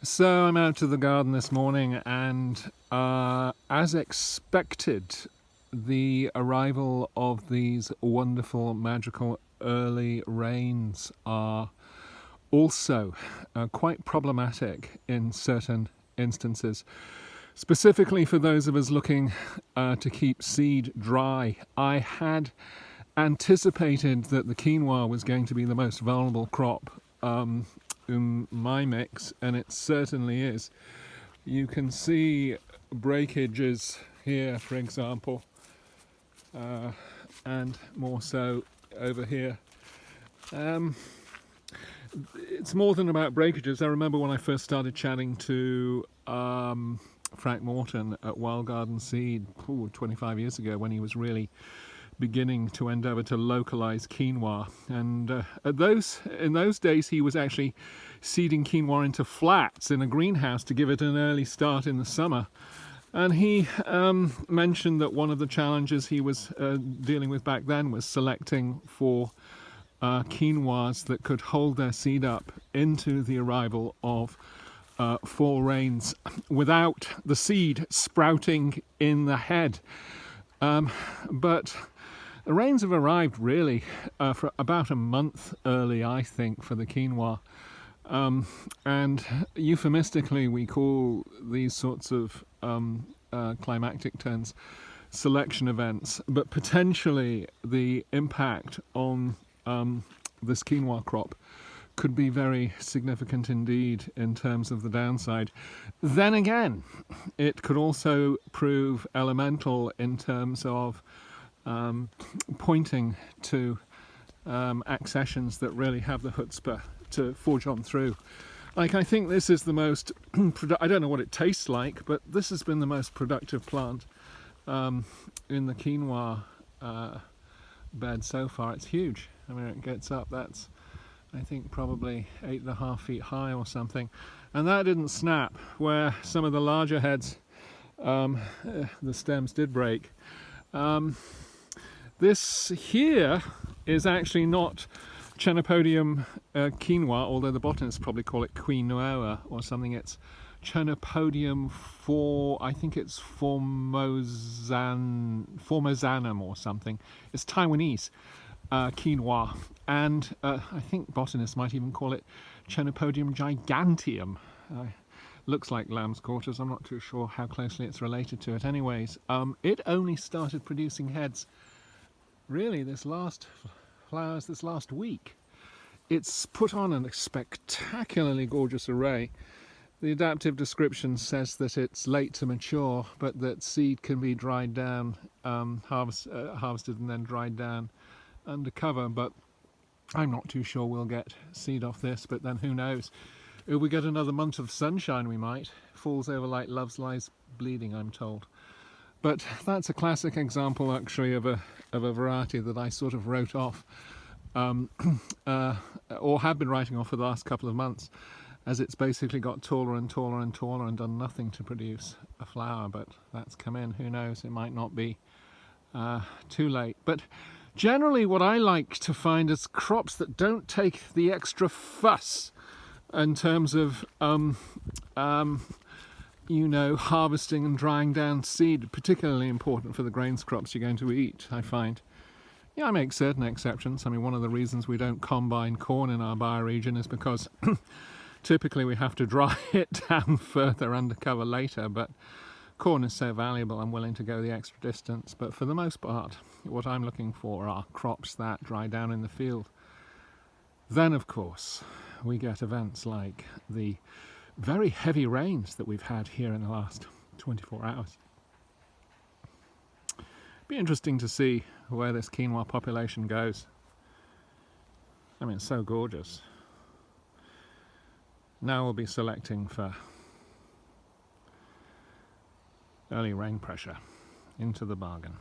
So I'm out to the garden this morning and as expected, the arrival of these wonderful, magical early rains are also quite problematic in certain instances. Specifically for those of us looking to keep seed dry. I had anticipated that the quinoa was going to be the most vulnerable crop in my mix, and it certainly is. You can see breakages here, for example, and more so over here. It's more than about breakages. I remember when I first started chatting to Frank Morton at Wild Garden Seed 25 years ago, when he was really beginning to endeavour to localise quinoa, and in those days he was actually seeding quinoa into flats in a greenhouse to give it an early start in the summer. And he mentioned that one of the challenges he was dealing with back then was selecting for quinoas that could hold their seed up into the arrival of fall rains without the seed sprouting in the head. But the rains have arrived really for about a month early, I think, for the quinoa. And euphemistically, we call these sorts of climactic turns selection events, but potentially the impact on this quinoa crop could be very significant indeed in terms of the downside. Then again, it could also prove elemental in terms of pointing to accessions that really have the chutzpah to forge on through. Like, I think this is the most, I don't know what it tastes like, but this has been the most productive plant in the quinoa bed so far. It's huge. I mean, it gets up, that's, I think, probably 8.5 feet high or something. And that didn't snap, where some of the larger heads, the stems did break. This here is actually not Chenopodium quinoa, although the botanists probably call it Quinoa or something. It's Chenopodium I think it's Formosanum or something. It's Taiwanese quinoa, and I think botanists might even call it Chenopodium giganteum. Looks like lamb's quarters. I'm not too sure how closely it's related to it. Anyways, it only started producing heads really this last week. It's put on a spectacularly gorgeous array. The adaptive description says that it's late to mature, but that seed can be dried down, harvested and then dried down under cover. But I'm not too sure we'll get seed off this, but then who knows? If we get another month of sunshine, we might. Falls over like love's lies bleeding, I'm told. But that's a classic example, actually, of a variety that I sort of wrote off, or have been writing off for the last couple of months, as it's basically got taller and taller and taller and done nothing to produce a flower. But that's come in. Who knows? It might not be too late. But generally, what I like to find is crops that don't take the extra fuss in terms of harvesting and drying down seed, particularly important for the grains crops you're going to eat, I find. Yeah, I make certain exceptions. I mean, one of the reasons we don't combine corn in our bioregion is because typically we have to dry it down further under cover later, but corn is so valuable, I'm willing to go the extra distance. But for the most part, what I'm looking for are crops that dry down in the field. Then, of course, we get events like the very heavy rains that we've had here in the last 24 hours. Be interesting to see where this quinoa population goes. I mean, it's so gorgeous. Now we'll be selecting for early rain pressure into the bargain.